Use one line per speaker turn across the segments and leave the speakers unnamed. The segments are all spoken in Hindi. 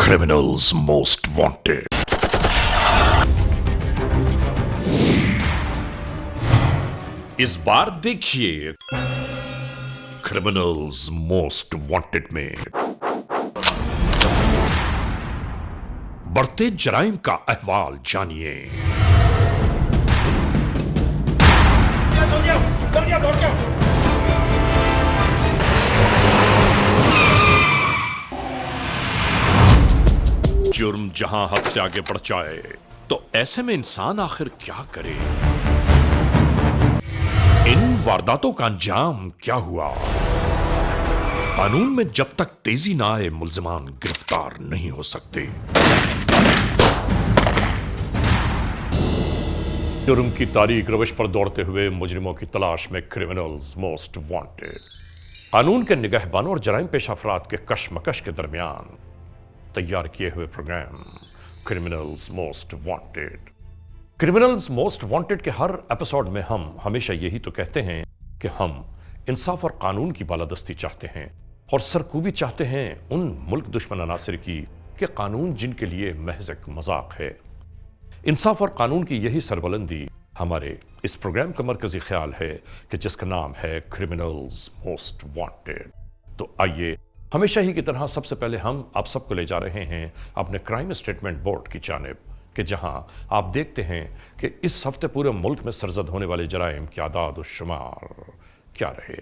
Criminals Most Wanted. इस बार देखिए क्रिमिनल्स मोस्ट वांटेड में बढ़ते जराइम का अहवाल जानिए। जुर्म जहां हद से आगे बढ़ जाए तो ऐसे में इंसान आखिर क्या करे? इन वारदातों का अंजाम क्या हुआ? कानून में जब तक तेजी ना आए मुल्जिमान गिरफ्तार नहीं हो सकते। जुर्म की तारीख रविश पर दौड़ते हुए मुजरिमों की तलाश में क्रिमिनल्स मोस्ट वांटेड कानून के निगहबानों और जराइम पेश अफराद के कशमकश के दरमियान तैयार किए हुए program criminals most wanted. Criminals most wanted के हर एपिसोड में हम हमेशा यही तो कहते हैं कि हम इंसाफ और कानून की बालादस्ती चाहते हैं और सरकूबी चाहते हैं उन मुल्क दुश्मन अनासिर की कि कानून जिनके लिए महज एक मजाक है। इंसाफ और कानून की यही सरबुलंदी हमारे इस प्रोग्राम का मरकजी ख्याल है कि जिसका नाम है क्रिमिनल्स मोस्ट वांटेड। तो आइए हमेशा ही की तरह सबसे पहले हम आप सबको ले जा रहे हैं अपने क्राइम स्टेटमेंट बोर्ड की जानिब कि जहां आप देखते हैं कि इस हफ्ते पूरे मुल्क में सरजद होने वाले जराइम की आदाद और शुमार क्या रहे।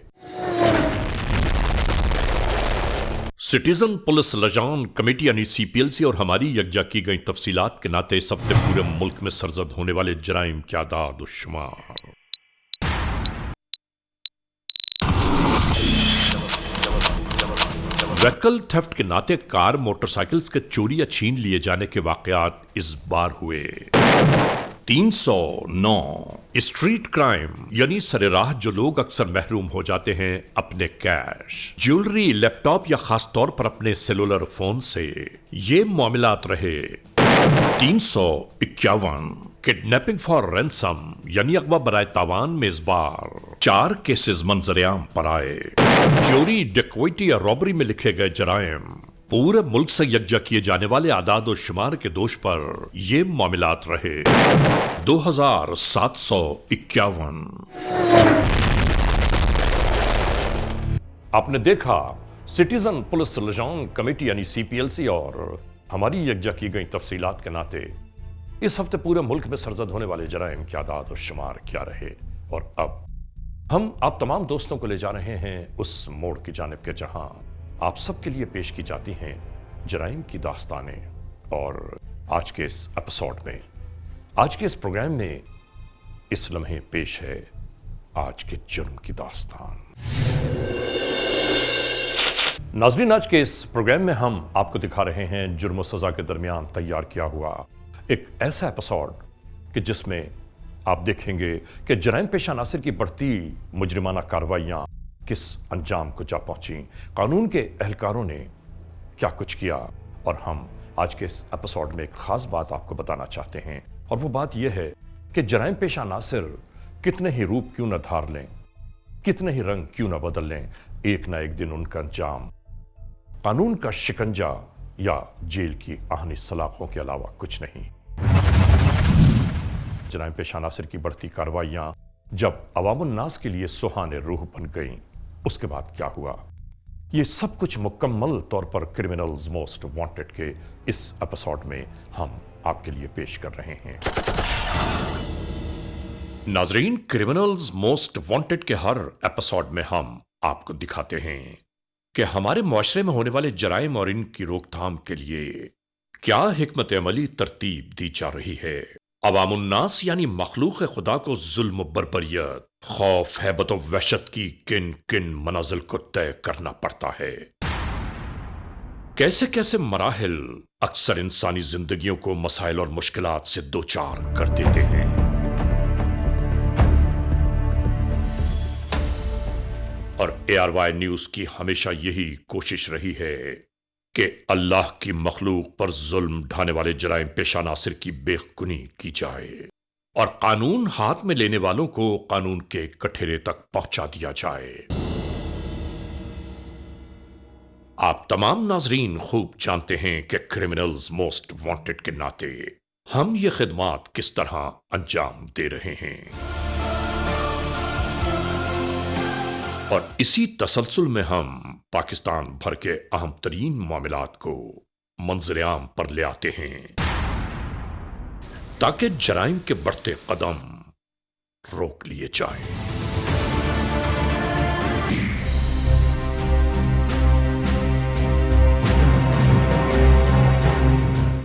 सिटीजन पुलिस लजान कमेटी यानी सीपीएलसी और हमारी यकजा की गई तफसीलात के नाते इस हफ्ते पूरे मुल्क में सरजद होने वाले जराइम की आदाद और शुमार। व्हीकल थेफ्ट के नाते कार मोटरसाइकिल्स के चोरी या छीन लिए जाने के वाकयात इस बार हुए। 309 स्ट्रीट क्राइम यानी सरेराह जो लोग अक्सर महरूम हो जाते हैं अपने कैश, ज्वेलरी, लैपटॉप या खास तौर पर अपने सेलुलर फोन से, ये मामलात रहे। 351 किडनैपिंग फॉर रैंसम यानी अगवा बराए तावान में इस बार 4 केसेस मंजरेआम पर आए। चोरी, डकैती या रॉबरी में लिखे गए जराइम पूरे मुल्क से यकजा किए जाने वाले आदाद और शुमार के दोष पर ये मामलात रहे। 2751। आपने देखा सिटीजन पुलिस लजान कमेटी यानी सीपीएलसी और हमारी यकजा की गई तफसीलात के नाते इस हफ्ते पूरे मुल्क में सरजद होने वाले जराइम की आदाद और शुमार क्या रहे। और अब हम आप तमाम दोस्तों को ले जा रहे हैं उस मोड़ की जानिब के जहां आप सबके लिए पेश की जाती हैं जराइम की दास्तानें। और आज के इस एपिसोड में, आज के इस प्रोग्राम में इस लम्हे पेश है आज के जुर्म की दास्तान। नाज़रीन, आज के इस प्रोग्राम में हम आपको दिखा रहे हैं जुर्म और सजा के दरमियान तैयार किया हुआ एक ऐसा एपिसोड कि जिसमें आप देखेंगे कि जराइम पेशा अनासिर की बढ़ती मुजरिमाना कार्रवाइयाँ किस अंजाम को जा पहुंची, कानून के एहलकारों ने क्या कुछ किया। और हम आज के इस एपिसोड में एक खास बात आपको बताना चाहते हैं, और वो बात यह है कि जराइम पेशा अनासिर कितने ही रूप क्यों न धार लें, कितने ही रंग क्यों न बदल लें, एक ना एक दिन उनका अंजाम कानून का शिकंजा या जेल की आहनी सलाखों के अलावा कुछ नहीं। जराइम पेशा अनासिर की बढ़ती कार्रवाइयां जब अवामुन नास के लिए सुहाने रूह बन गईं, उसके बाद क्या हुआ, ये सब कुछ मुकम्मल तौर पर क्रिमिनल्स मोस्ट वांटेड के इस एपिसोड में हम आपके लिए पेश कर रहे हैं। नाजरीन, क्रिमिनल्स मोस्ट वांटेड के हर एपिसोड में हम आपको दिखाते हैं कि हमारे मुआशरे में होने वाले जराइम और इनकी रोकथाम के लिए क्या हिकमत अमली तरतीब दी जा रही है। अवामुन्नास यानी मखलूक खुदा को जुल्म, बर्बरियत, खौफ, हैबत और वहशत की किन किन मनाजिल को तय करना पड़ता है। कैसे कैसे मराहिल अक्सर इंसानी जिंदगियों को मसाइल और मुश्किलात से दो चार कर देते हैं। और ARY न्यूज की हमेशा यही कोशिश रही है कि अल्लाह की मखलूक पर जुल्म ढाने वाले जराइम पेशा नासिर की बेखुनी की जाए और कानून हाथ में लेने वालों को कानून के कठेरे तक पहुंचा दिया जाए। आप तमाम नाजरीन खूब जानते हैं कि क्रिमिनल्स मोस्ट वांटेड के नाते हम ये खिदमात किस तरह अंजाम दे रहे हैं, और इसी तसलसल में हम पाकिस्तान भर के अहम तरीन मामलात को मंजर आम पर ले आते हैं ताकि जराइम के बढ़ते कदम रोक लिए जाएं।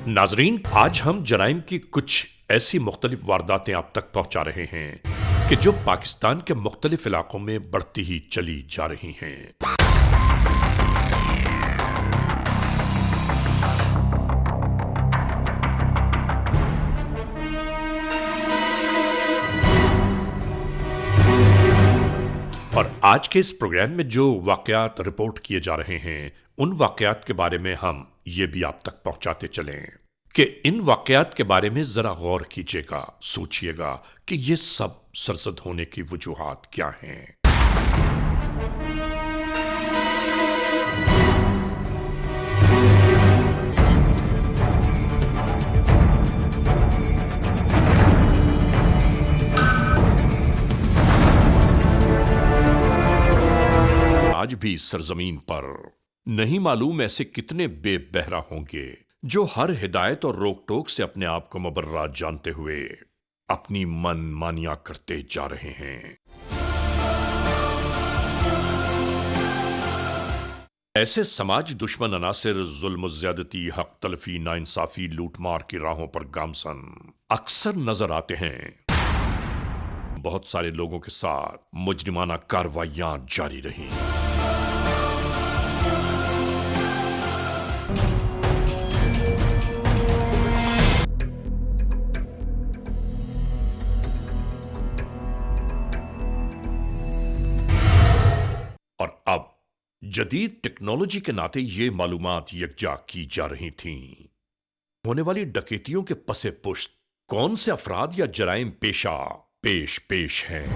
नाजरीन, आज हम जराइम की कुछ ऐसी मुख्तलिफ वारदातें आप तक पहुंचा रहे हैं कि जो पाकिस्तान के मुख्तलिफ इलाकों में बढ़ती ही चली जा रही हैं। और आज के इस प्रोग्राम में जो वाकयात रिपोर्ट किए जा रहे हैं, उन वाकयात के बारे में हम ये भी आप तक पहुंचाते चलें कि इन वाकयात के बारे में जरा गौर कीजिएगा, सोचिएगा कि ये सब सरसद होने की वजूहात क्या हैं। आज भी सरजमीन पर नहीं मालूम ऐसे कितने बेबहरा होंगे जो हर हिदायत और रोक टोक से अपने आप को मुबर्रा जानते हुए अपनी मन मानिया करते जा रहे हैं। ऐसे समाज दुश्मन अनासिर जुल्म ज्यादती, हक तलफी, नाइंसाफी, लूटमार की राहों पर गामसन अक्सर नजर आते हैं। बहुत सारे लोगों के साथ मुजरिमाना कार्रवाइयां जारी रही। और अब जदीद टेक्नोलॉजी के नाते ये मालूमात यकजा की जा रही थीं। होने वाली डकैतियों के पसे पुश्त कौन से अफराद या जराइम पेशा पेश हैं।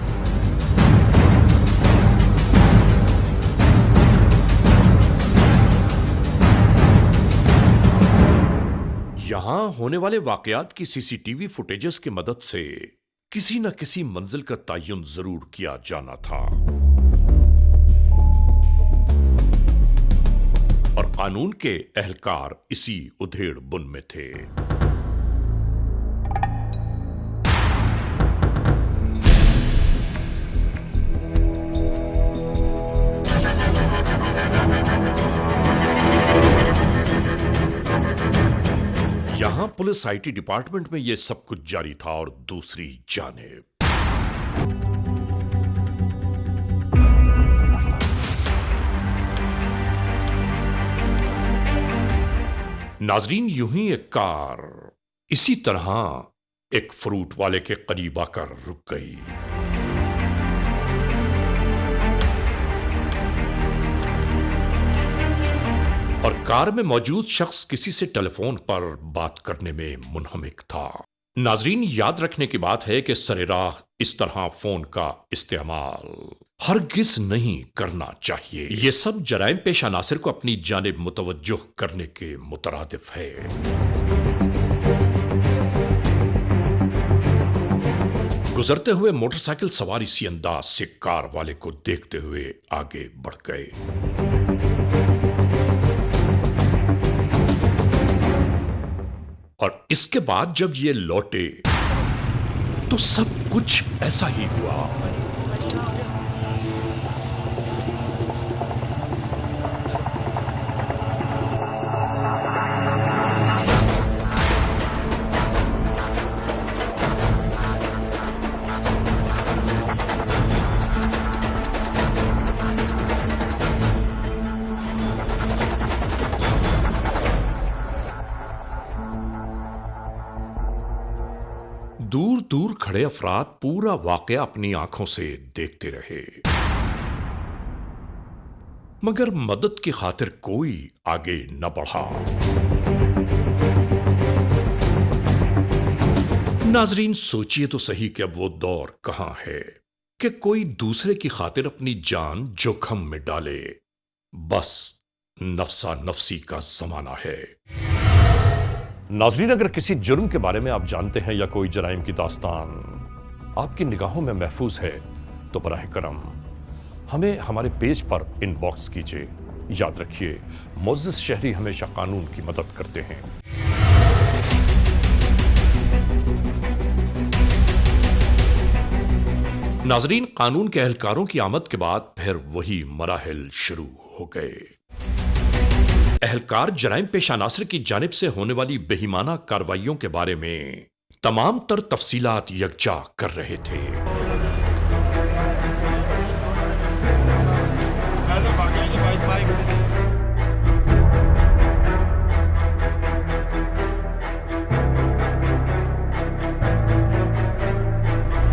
यहां होने वाले वाकयात की सीसीटीवी फुटेजेस की मदद से किसी न किसी मंजिल का तयन जरूर किया जाना था, और कानून के एहलकार इसी उधेड़ बुन में थे। यहां पुलिस आईटी डिपार्टमेंट में यह सब कुछ जारी था, और दूसरी जानिब नाजरीन, यूं ही एक कार इसी तरह एक फ्रूट वाले के करीब आकर रुक गई। और कार में मौजूद शख्स किसी से टेलीफोन पर बात करने में मुनहमिक था। नाजरीन, याद रखने की बात है कि सरेराह इस तरह फोन का इस्तेमाल हरगिज नहीं करना चाहिए। यह सब जराइम पेश अनासिर को अपनी जानिब मुतवज्जो करने के मुतरादिफ है। गुजरते हुए मोटरसाइकिल सवार इसी अंदाज से कार वाले को देखते हुए आगे बढ़ गए। और इसके बाद जब ये लौटे तो सब कुछ ऐसा ही हुआ। दूर दूर खड़े अफराद पूरा वाकया अपनी आंखों से देखते रहे, मगर मदद की खातिर कोई आगे न बढ़ा। नाजरीन, सोचिए तो सही कि अब वो दौर कहां है कि कोई दूसरे की खातिर अपनी जान जोखम में डाले, बस नफसा नफसी का जमाना है। नाजरीन, अगर किसी जुर्म के बारे में आप जानते हैं या कोई जराइम की दास्तान आपकी निगाहों में महफूज है तो बराह करम हमें हमारे पेज पर इनबॉक्स कीजिए। याद रखिए, मोअज़्ज़िज़ शहरी हमेशा कानून की मदद करते हैं। नाजरीन, कानून के एहलकारों की आमद के बाद फिर वही मराहिल शुरू हो गए। एहलकार जराइम पेशा नासिर की जानिब से होने वाली बेईमाना कार्रवाइयों के बारे में तमाम तर तफसीलात यकजा कर रहे थे।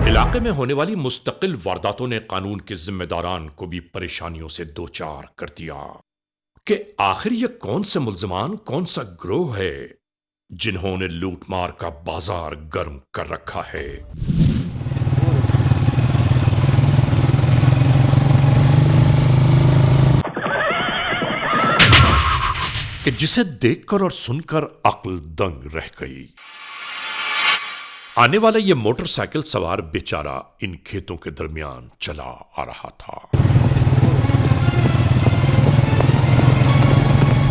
इलाके में होने वाली मुस्तकिल वारदातों ने कानून के जिम्मेदारान को भी परेशानियों से दो चार कर दिया कि आखिर ये कौन से मुल्जिमान, कौन सा ग्रोह है जिन्होंने लूटमार का बाजार गर्म कर रखा है। कि जिसे देखकर और सुनकर अक्ल दंग रह गई। आने वाला यह मोटरसाइकिल सवार बेचारा इन खेतों के दरमियान चला आ रहा था।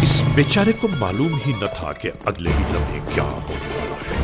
इस बेचारे को मालूम ही न था कि अगले ही लम्हे क्या होने वाला है।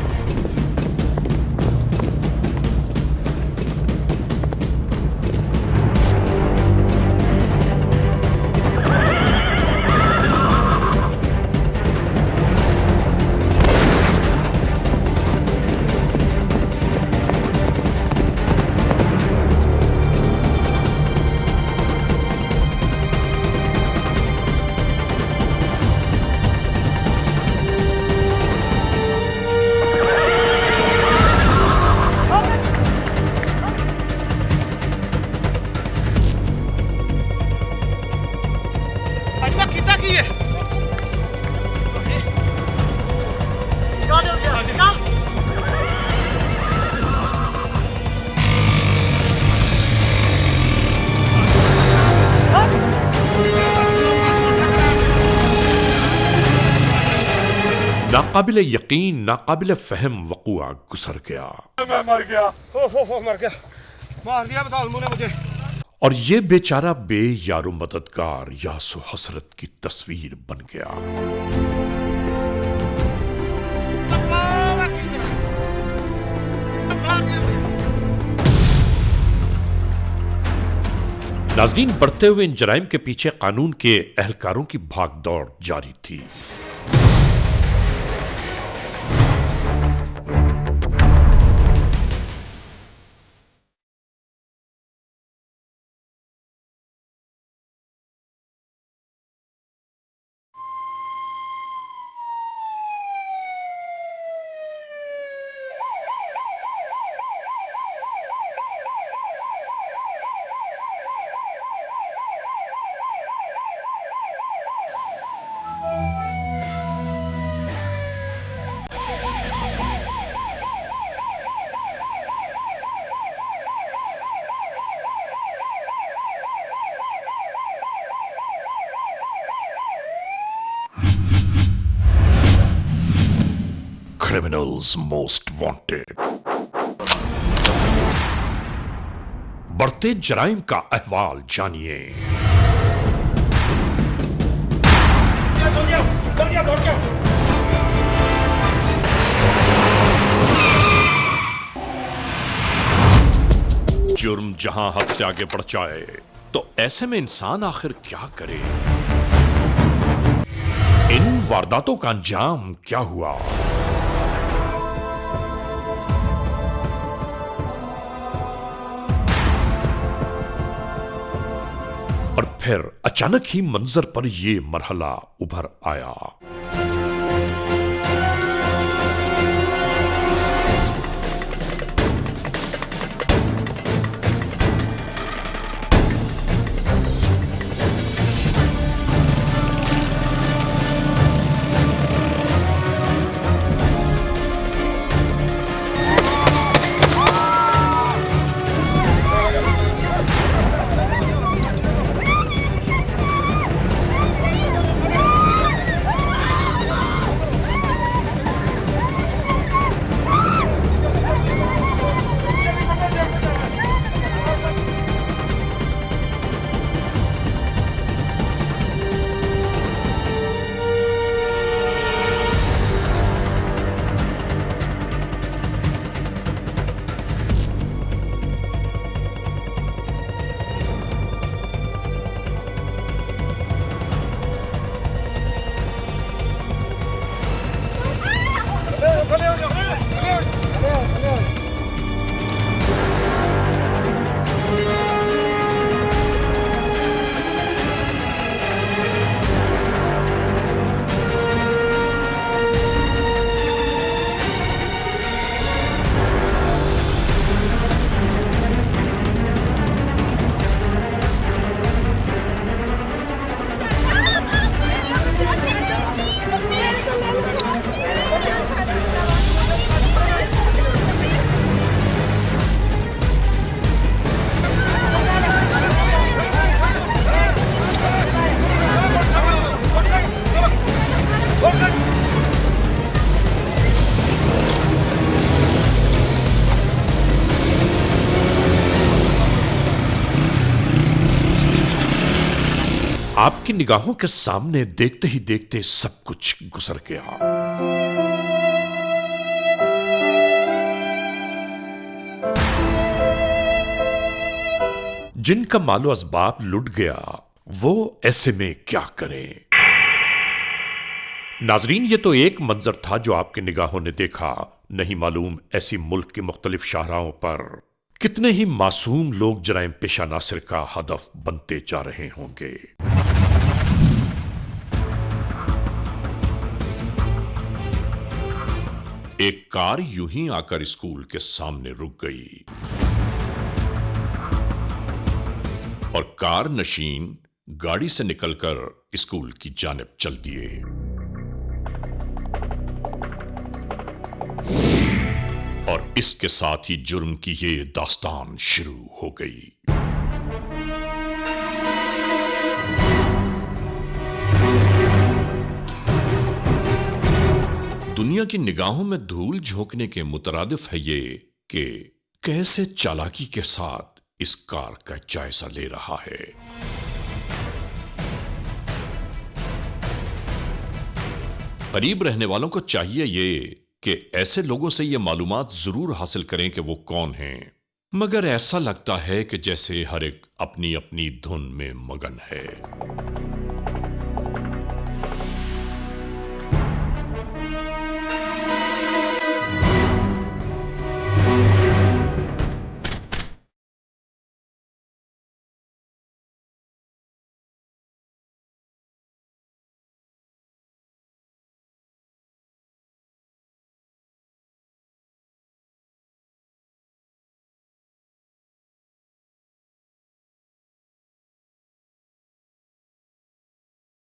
नाकाबिल यकीन, नाकाबिल फहम वक़ुआ गुजर गया।
मैं मर गया। हो मर गया, मार दिया बताल ने मुझे।
और ये बेचारा बे यारो मददगार यासो हसरत की तस्वीर बन गया। नाज़रीन, बढ़ते हुए इन जराइम के पीछे कानून के एहलकारों की भागदौड़ जारी थी। Criminals most wanted. बढ़ते जराइम का अहवाल जानिए। जुर्म जहां हद से आगे बढ़ जाए तो ऐसे में इंसान आखिर क्या करे। इन वारदातों का अंजाम क्या हुआ। और फिर अचानक ही मंजर पर यह मरहला उभर आया। निगाहों के सामने देखते ही देखते सब कुछ गुजर गया। जिनका मालो असबाब लुट गया वो ऐसे में क्या करें। नाजरीन, ये तो एक मंजर था जो आपकी निगाहों ने देखा, नहीं मालूम ऐसी मुल्क की मुख्तलिफ शाहराहों पर कितने ही मासूम लोग जराइम पेशा नासिर का हदफ बनते जा रहे होंगे। एक कार यूं ही आकर स्कूल के सामने रुक गई और कार नशीन गाड़ी से निकलकर स्कूल की जानिब चल दिए। और इसके साथ ही जुर्म की ये दास्तान शुरू हो गई। दुनिया की निगाहों में धूल झोंकने के मुतरादिफ है ये कि कैसे चालाकी के साथ इस कार का जायजा ले रहा है। करीब रहने वालों को चाहिए ये कि ऐसे लोगों से ये मालूमात जरूर हासिल करें कि वो कौन हैं, मगर ऐसा लगता है कि जैसे हर एक अपनी अपनी धुन में मगन है।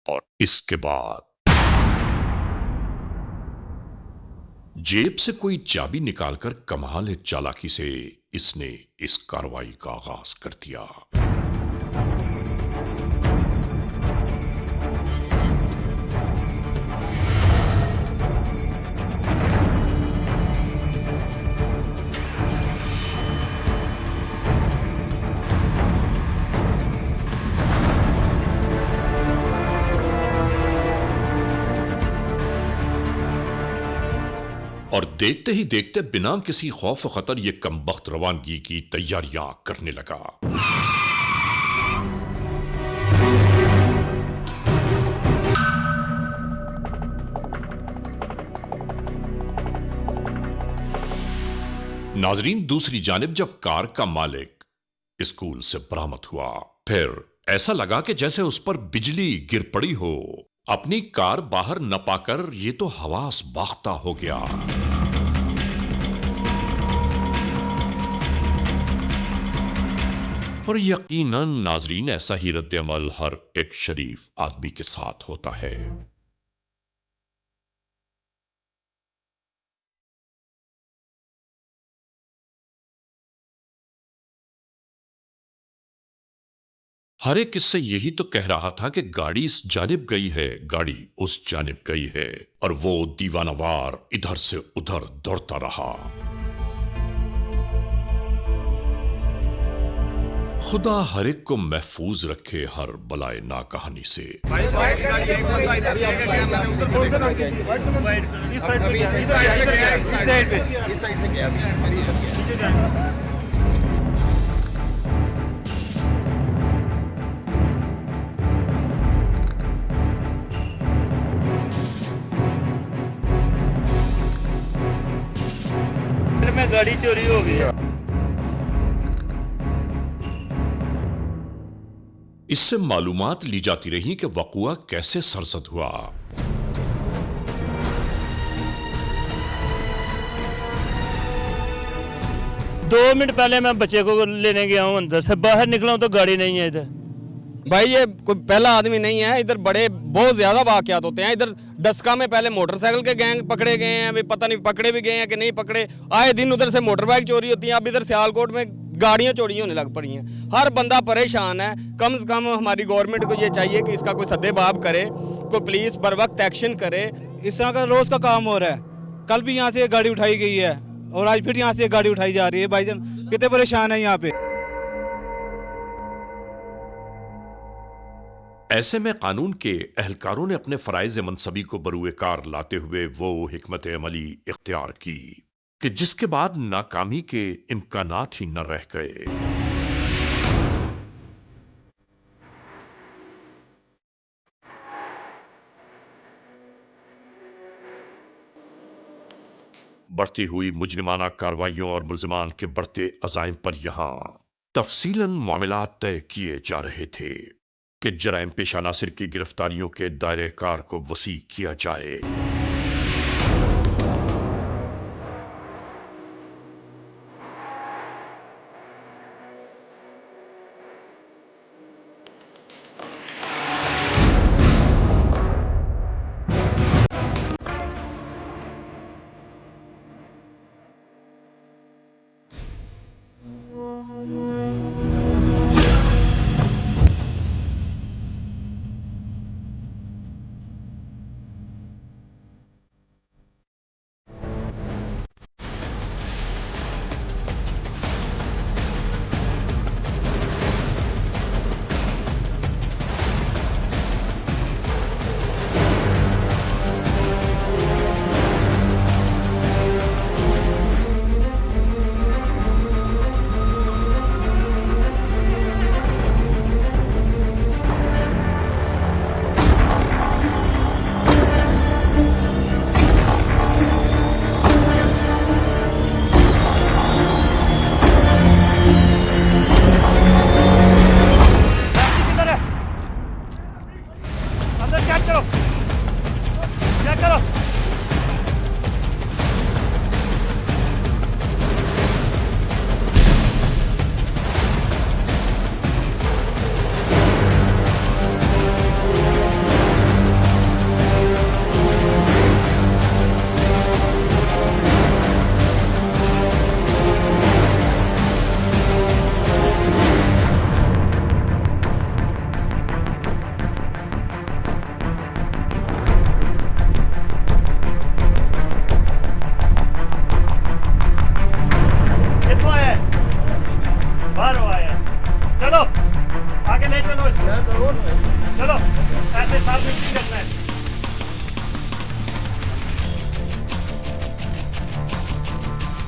और इसके बाद जेब से कोई चाबी निकालकर कमाल चालाकी से इसने इस कार्रवाई का आगाज कर दिया। और देखते ही देखते बिना किसी खौफ व खतर ये कमबख्त रवानगी की तैयारियां करने लगा। नाजरीन, दूसरी जानिब जब कार का मालिक स्कूल से बरामद हुआ, फिर ऐसा लगा कि जैसे उस पर बिजली गिर पड़ी हो। अपनी कार बाहर न पाकर ये तो हवास बाख्ता हो गया। और यकीनन नाजरीन, ऐसा ही रद्द-ए-अमल हर एक शरीफ आदमी के साथ होता है। हर एक किस्से यही तो कह रहा था कि गाड़ी इस जानिब गई है, गाड़ी उस जानिब गई है, और वो दीवानावार इधर से उधर दौड़ता रहा। खुदा हर एक को महफूज रखे हर बलाए ना कहानी से।
में गाड़ी चोरी हो गई।
इससे मालूमात ली जाती रही कि वक़ुआ कैसे सरजद हुआ।
दो मिनट पहले मैं बच्चे को लेने गया हूँ, अंदर से बाहर निकला हूँ तो गाड़ी नहीं है इधर।
भाई ये कोई पहला आदमी नहीं है, इधर बड़े बहुत ज्यादा वाकयात होते हैं। इधर डस्का में पहले मोटरसाइकिल के गैंग पकड़े गए हैं, अभी पता नहीं पकड़े भी गए हैं कि नहीं पकड़े। आए दिन उधर से मोटर बाइक चोरी होती है, अब इधर सियालकोट में गाड़ियां चोरी होने लग पड़ी हैं। हर बंदा परेशान है। कम से कम हमारी गवर्नमेंट को ये चाहिए कि इसका कोई सद्देबाब करे, कोई पुलिस बर वक्त एक्शन करे।
इस तरह का रोज का काम हो रहा है। कल भी यहाँ से एक गाड़ी उठाई गई है और आज फिर यहाँ से एक गाड़ी उठाई जा रही है। भाईजान कितने परेशान है यहाँ पे।
ऐसे में कानून के एहलकारों ने अपने फराइज मनसबी को बरूए कार लाते हुए वो हिकमत अमली इख्तियार की कि जिसके बाद नाकामी के इम्कानात ही न रह गए। बढ़ती हुई मुजरिमाना कार्रवाइयों और मुल्जिमान के बढ़ते अजाइम पर यहां तफसीलन मामलात तय किए जा रहे थे कि जराइम पेश अनासिर की गिरफ्तारियों के दायरे कार को वसी किया जाए।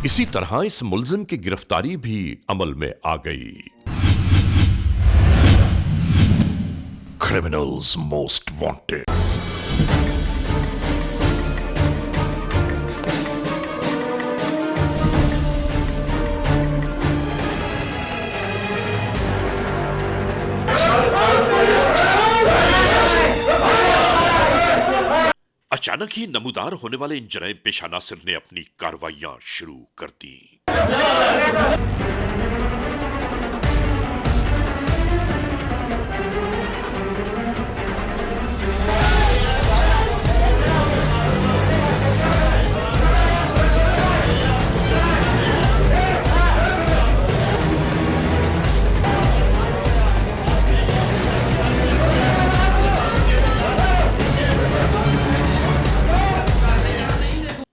इसी तरह इस मुल्जिम की गिरफ्तारी भी अमल में आ गई। Criminals most wanted. अचानक ही नमूदार होने वाले इन जराइम पेशा नासिर ने अपनी कार्रवाइयां शुरू कर दी।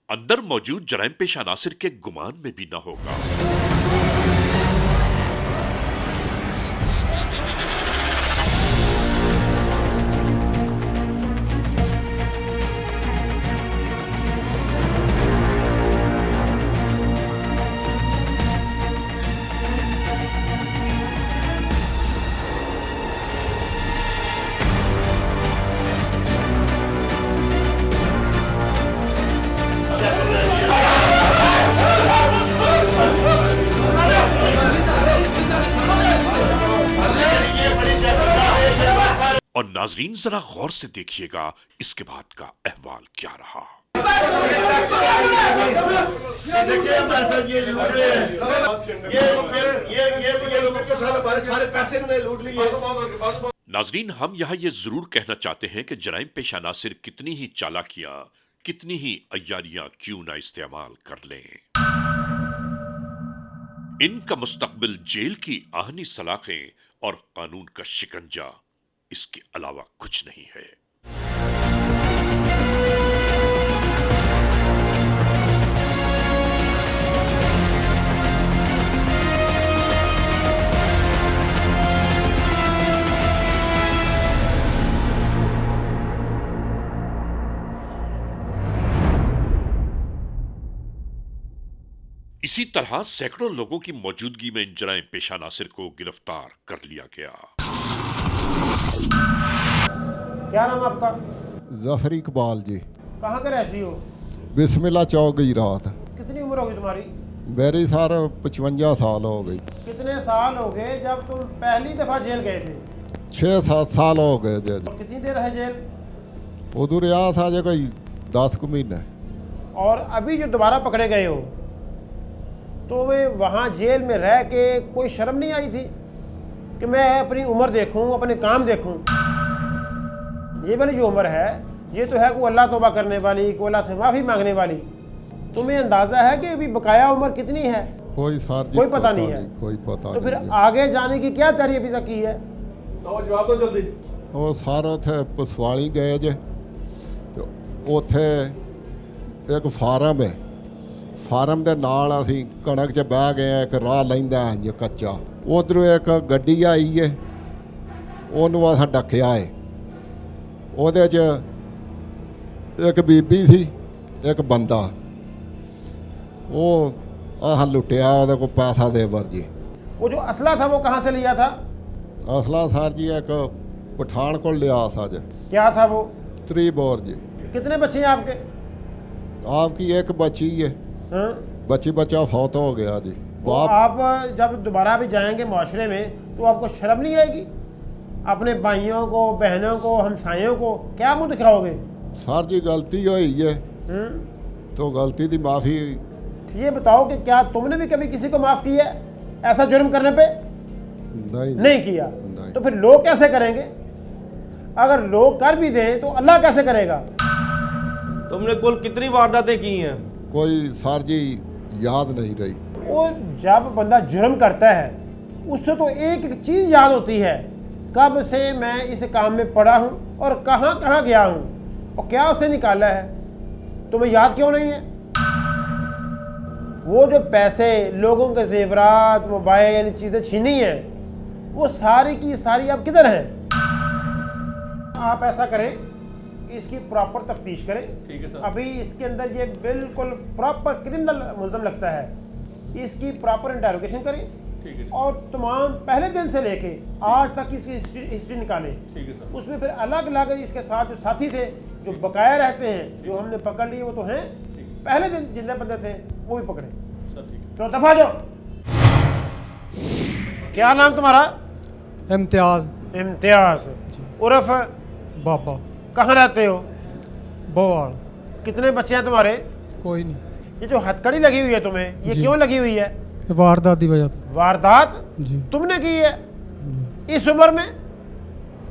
अंदर मौजूद जराइम पेशा नासिर के गुमान में भी न होगा। और नाजरीन जरा गौर से देखिएगा इसके बाद का अहवाल क्या रहा।
देखिए ये लोगों के सारे पैसे उन्हें लूट लिए।
नाजरीन हम यहाँ ये जरूर कहना चाहते हैं कि जराइम पेशा नासिर कितनी ही चालाकियां, कितनी ही अय्यारियां क्यों ना इस्तेमाल कर लें, इनका मुस्तकबिल जेल की आहनी सलाखें और कानून का शिकंजा इसके अलावा कुछ नहीं है। इसी तरह सैकड़ों लोगों की मौजूदगी में इन जराइम पेशा नासिर को गिरफ्तार कर लिया गया।
क्या नाम आपका?
जफर इकबाल जी।
कहाँ के रहती हो?
बिस्मिल्लाह चौक गई रात।
कितनी उम्र होगी तुम्हारी?
मेरी सर 55 साल हो गई।
कितने साल हो गए जब तुम पहली दफा जेल गए थे?
6-7 साल हो गए जी।
और कितनी देर है जेल?
उधर यहाँ था जो कोई 10 महीने।
और अभी जो दोबारा पकड़े गए हो तो वे वहाँ जेल में रह के कोई शर्म नहीं आई थी कि मैं अपनी उम्र देखूं, अपने काम देखूं? ये वाली जो उम्र है ये तो है को अल्लाह तौबा करने वाली, को अल्लाह से माफ़ी मांगने वाली। तुम्हें अंदाज़ा है कि अभी बकाया उम्र कितनी है?
कोई सर जी
कोई पता नहीं है।
कोई पता
तो फिर
नहीं है।
आगे जाने की क्या तैयारी अभी तक की है? तो जवाब दो जल्दी।
वो सर उथे पसवाली गए जे, तो उथे एक फार्म है, फार्म के नाल असीं कणक च बह गए। एक राह लैंदा इंज कच्चा, उधरों एक गड्डी आई है, ਉਹਨੂੰ असां डक्या है। ਉਹਦੇ 'ਚ एक बीबी सी, एक बंदा। वो असां लुटिया, ਉਹਦੇ को पैसा दे वर्जी।
वो जो असला था वो कहाँ से लिया था?
असला सर जी एक पठान को लिया सज।
क्या था वो?
3 बोर जी।
कितने बच्चे हैं आपके?
आपकी एक बच्ची है,
हाँ?
बच्चा फौत हो गया जी।
तो आप जब दोबारा भी जाएंगे माशरे में तो आपको शर्म नहीं आएगी? अपने भाइयों को, बहनों को, हमसायों को क्या मुँह दिखाओगे?
सर जी गलती हुई है तो गलती की माफ़ी।
ये बताओ कि क्या तुमने भी कभी किसी को माफ़ किया है ऐसा जुर्म करने पे? नहीं किया।
नहीं।
तो फिर लोग कैसे करेंगे? अगर लोग कर भी दें तो अल्लाह कैसे करेगा?
तुमने कुल कितनी वारदातें की हैं?
कोई सर जी याद नहीं रही।
वो जब बंदा जुर्म करता है उससे तो एक एक चीज़ याद होती है, कब से मैं इस काम में पड़ा हूँ और कहाँ कहाँ गया हूँ और क्या उसे निकाला है। तुम्हें याद क्यों नहीं है? वो जो पैसे, लोगों के जेवरात, मोबाइल, चीज़ें छीनी हैं, वो सारी की सारी अब किधर हैं? आप ऐसा करें कि इसकी प्रॉपर तफ्तीश करें। ठीक है सर। अभी इसके अंदर ये बिल्कुल प्रॉपर क्रिमिनल मुलज़म लगता है, इसकी प्रॉपर इंटेरोगेशन करें। ठीक है। और तमाम पहले दिन से लेके आज तक इसकी हिस्ट्री निकालें। ठीक है सर। उसमें फिर अलग अलग इसके साथ जो साथी थे, जो बकाया रहते हैं, जो हमने पकड़ लिए वो तो हैं, पहले दिन जितने बंदे थे वो भी पकड़े। तो दफा जाओ। क्या नाम तुम्हारा?
इम्तियाज।
इम्तियाज उर्फ
बाबा।
कहाँ रहते हो?
बोवाल।
कितने बच्चे हैं तुम्हारे?
कोई नहीं।
ये जो हथकड़ी लगी हुई है तुम्हें, ये
जी।
क्यों लगी हुई है?
वारदात की वजह से।
वारदात
जी।
तुमने की है इस उम्र में?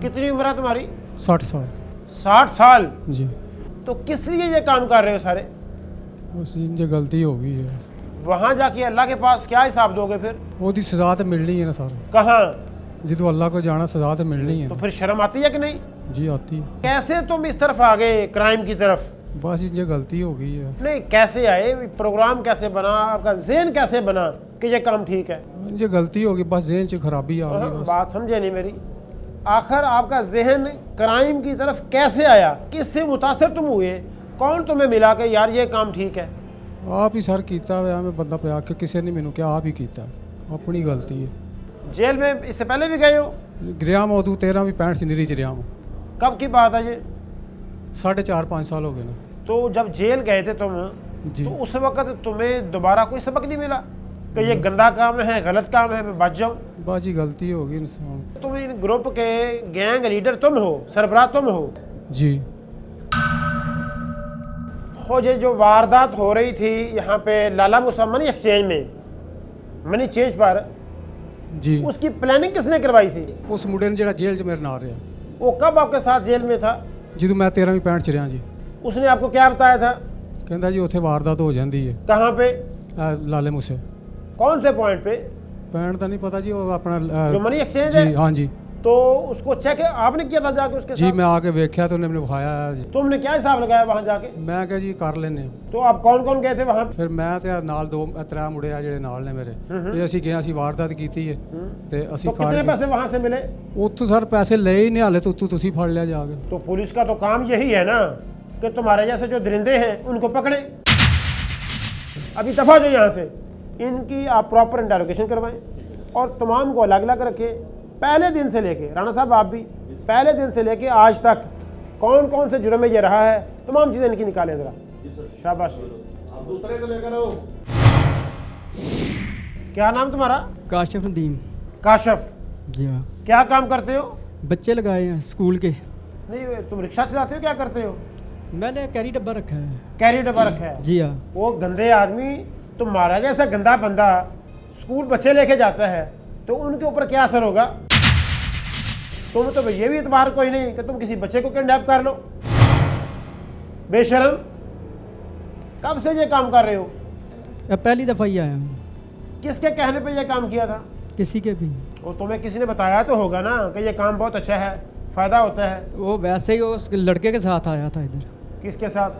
कितनी उम्र है तुम्हारी?
60 साल।
60 साल।
जी।
तो किस लिए ये काम कर रहे हो सारे?
बस इनसे गलती हो गई है।
वहाँ जाके अल्लाह के पास क्या हिसाब दोगे फिर?
ਉਹਦੀ सज़ा तो मिलनी है ना सर।
कहाँ?
जितो अल्लाह को जाना सज़ा तो मिलनी है
तो
ना।
फिर शर्म आती है कि नहीं?
जी आती है।
कैसे तुम इस तरफ आ गए क्राइम की तरफ?
बस इनसे गलती हो गई है।
नहीं, कैसे आए? प्रोग्राम कैसे बना? आपका ज़हन कैसे बना कि ये काम ठीक है?
इनसे गलती हो गई, बस जहन से खराबी आ गई बस।
बात समझे नहीं मेरी। आखिर आपका जहन क्राइम की तरफ कैसे आया? किससे मुतासर तुम हुए? कौन तुम्हें मिला के यार ये काम ठीक है?
आप ही सर कीता हुआ मैं बंदा पे आके किसी ने मैनू क्या आप ही कीता, अपनी गलती है।
जेल में इससे पहले भी गए हो?
गया मैं उदू 13 भी 65 सिंदरी च रहा हूँ।
कब की बात है ये?
4.5-5 साल हो गए ना।
तो जब जेल गए थे तुम,
जी।
तो उस वक्त तुम्हें दोबारा कोई सबक नहीं मिला कि ये गंदा काम है, गलत काम है, मैं बच जाऊँ?
बाजी गलती हो गई इंसान।
तुम इन ग्रुप के गैंग लीडर तुम हो, सरबराह तुम हो।
जी।
हो जो वारदात हो रही थी यहाँ पे लाला मूसा मनी एक्सचेंज में, मनी चेंज पर,
जी।
उसकी प्लानिंग किसने करवाई थी?
उस मुंडे ने जेड़ा जेल च मेरे नाल रहा,
वो कब आपके साथ जेल में था?
ਜਦੋਂ मैं 13ਵੀਂ 65 ਚ ਰਿਹਾ जी।
उसने आपको क्या बताया था?
ਕਹਿੰਦਾ ਜੀ ਉੱਥੇ ਵਾਰਦਾਤ ਹੋ ਜਾਂਦੀ ਹੈ।
कहाँ पे?
ਲਾਲੇ ਮੂਸੇ।
कौन से पॉइंट पे?
ਪੈਣ ਤਾਂ ਨਹੀਂ पता जी, ਉਹ ਆਪਣਾ
जो मनी एक्सचेंज है?
जी हाँ जी।
तो उसको चेक आपने किया था जाके उसके
जी
साथ?
मैं आके वेख्या तो उन्हें मैंने विखाया है जी।
तुमने क्या हिसाब लगाया वहाँ जाके?
मैं क्या जी कर लेने।
तो आप कौन कौन गए थे वहाँ?
ਫਿਰ ਮੈਂ ਤੇ ਨਾਲ 2-3 ਮੁੰਡੇ ਆ ਜਿਹੜੇ ਨਾਲ ਨੇ ਮੇਰੇ, ਇਹ ਅਸੀਂ ਗਏ, ਅਸੀਂ ਵਾਰਦਾਤ ਕੀਤੀ ਹੈ ਤੇ ਅਸੀਂ
तो कितने पैसे वहाँ से मिले?
ਉੱਥੋਂ ਸਰ ਪੈਸੇ ਲਏ ਹੀ ਨਹੀਂ, ਹਾਲੇ ਤੋਂ ਤੁਸੀਂ ਫੜ ਲਿਆ ਜਾ ਕੇ।
तो पुलिस का तो काम यही है ना कि तुम्हारे जैसे जो दरिंदे हैं उनको पकड़े। अभी दफा जो यहाँ से। इनकी आप प्रॉपर इंटरोगेशन करवाएं और तमाम को अलग अलग रखें। पहले दिन से लेके, राणा साहब आप भी, पहले दिन से लेके आज तक कौन कौन से जुर्म में ये रहा है, तमाम चीज़ें इनकी निकालें ज़रा। शाबाश। दूसरे को लेकर आओ। क्या नाम तुम्हारा?
काशिफ नदीम।
काशफ,
जी हाँ।
क्या काम करते हो?
बच्चे लगाए हैं स्कूल के।
नहीं, तुम रिक्शा चलाते हो, क्या करते हो?
मैंने कैरी डब्बा रखा है।
कैरी डब्बा रखा है?
जी हाँ।
वो गंदे आदमी, तुम्हारा जैसा गंदा बंदा स्कूल बच्चे लेके जाता है तो उनके ऊपर क्या असर होगा? तुम तो ये भी इतबार कोई नहीं कि तुम किसी बच्चे को किडनैप कर लो। बेशरम, कब से ये काम कर रहे हो?
अब पहली दफ़ा ही आया हूँ।
किसके कहने पे ये काम किया था?
किसी के भी।
वो तुम्हें किसी ने बताया तो होगा ना कि ये काम बहुत अच्छा है, फ़ायदा होता है।
वो वैसे ही उस लड़के के साथ आया था इधर।
किसके साथ?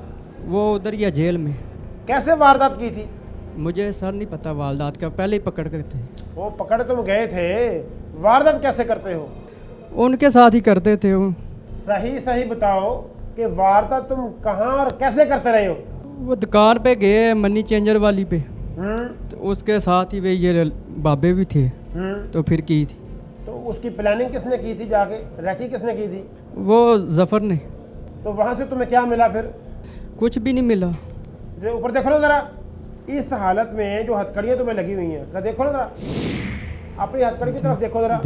वो उधर या जेल में।
कैसे वारदात की थी?
मुझे सर नहीं पता वारदात का, पहले ही पकड़ कर थे।
वो पकड़ तुम गए थे, वारदात कैसे करते हो?
उनके साथ ही करते थे वो।
सही सही बताओ कि वारदात तुम कहाँ और कैसे करते रहे हो?
वो दुकान पे गए मनी चेंजर वाली पे, तो उसके साथ ही वे ये बाबे भी थे, तो फिर की थी।
तो उसकी प्लानिंग किसने की थी, जाके रैकी किसने की थी?
वो जफ़र ने।
तो वहाँ से तुम्हें क्या मिला फिर?
कुछ भी नहीं मिला।
जो ऊपर देखो ना ज़रा, इस हालत में जो हथकड़ियाँ तुम्हें लगी हुई हैं, देखो ना ज़रा, अपनी हथकड़ी की तरफ देखो ज़रा।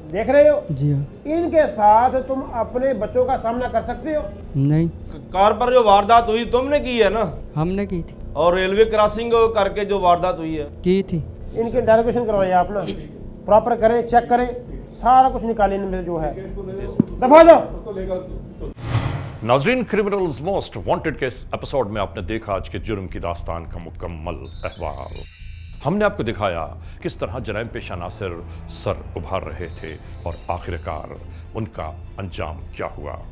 देख रहे हो?
जी हाँ।
इनके साथ तुम अपने बच्चों का सामना कर सकते हो?
नहीं।
कार पर जो वारदात हुई तुमने की है ना?
हमने की थी।
और रेलवे क्रॉसिंग करके जो वारदात हुई है
की थी।
इनके इंटरोगेशन करवाइए आप ना, प्रॉपर करें, चेक करें, सारा कुछ निकालें इनमें जो है। दफा जाओ।
नाजरीन, क्रिमिनल्स मोस्ट वांटेड के इस एपिसोड में आपने देखा आज के जुर्म की दास्तान का मुकम्मल अहवाल। हमने आपको दिखाया किस तरह जराइम पेशा नासिर सर उभार रहे थे और आखिरकार उनका अंजाम क्या हुआ।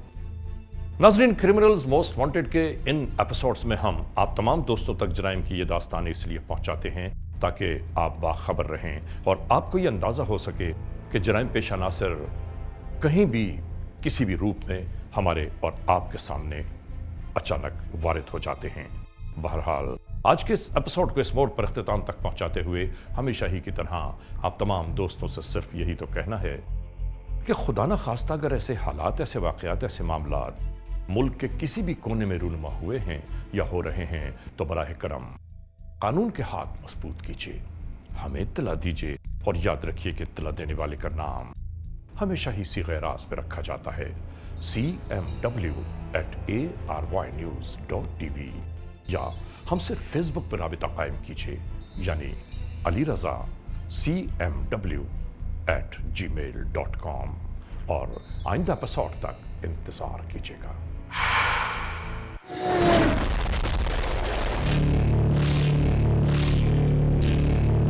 नाजरीन, क्रिमिनल्स मोस्ट वांटेड के इन एपिसोड्स में हम आप तमाम दोस्तों तक जराइम की ये दास्तान इसलिए पहुंचाते हैं ताकि आप बाखबर रहें और आपको ये अंदाज़ा हो सके कि जराइम पेशा नासिर कहीं भी किसी भी रूप में हमारे और आपके सामने अचानक वारिद हो जाते हैं। बहरहाल, आज के इस एपिसोड को इस मोड़ पर अख्तिताम तक पहुंचाते हुए हमेशा ही की तरह आप तमाम दोस्तों से सिर्फ यही तो कहना है कि खुदा न खास्ता अगर ऐसे हालात, ऐसे वाक़यात, ऐसे मामलात मुल्क के किसी भी कोने में रूनुमा हुए हैं या हो रहे हैं तो बराह करम कानून के हाथ मजबूत कीजिए, हमें इत्तला दीजिए और याद रखिए कि इत्तला देने वाले का नाम हमेशा ही सीग़े राज़ में रखा जाता है, cmw@arYnews.tv, या हमसे फेसबुक पर राबिता कायम कीजिए, यानी अली रज़ा cmw@gmail.com, और आइंदा एपिसोड तक इंतज़ार कीजिएगा।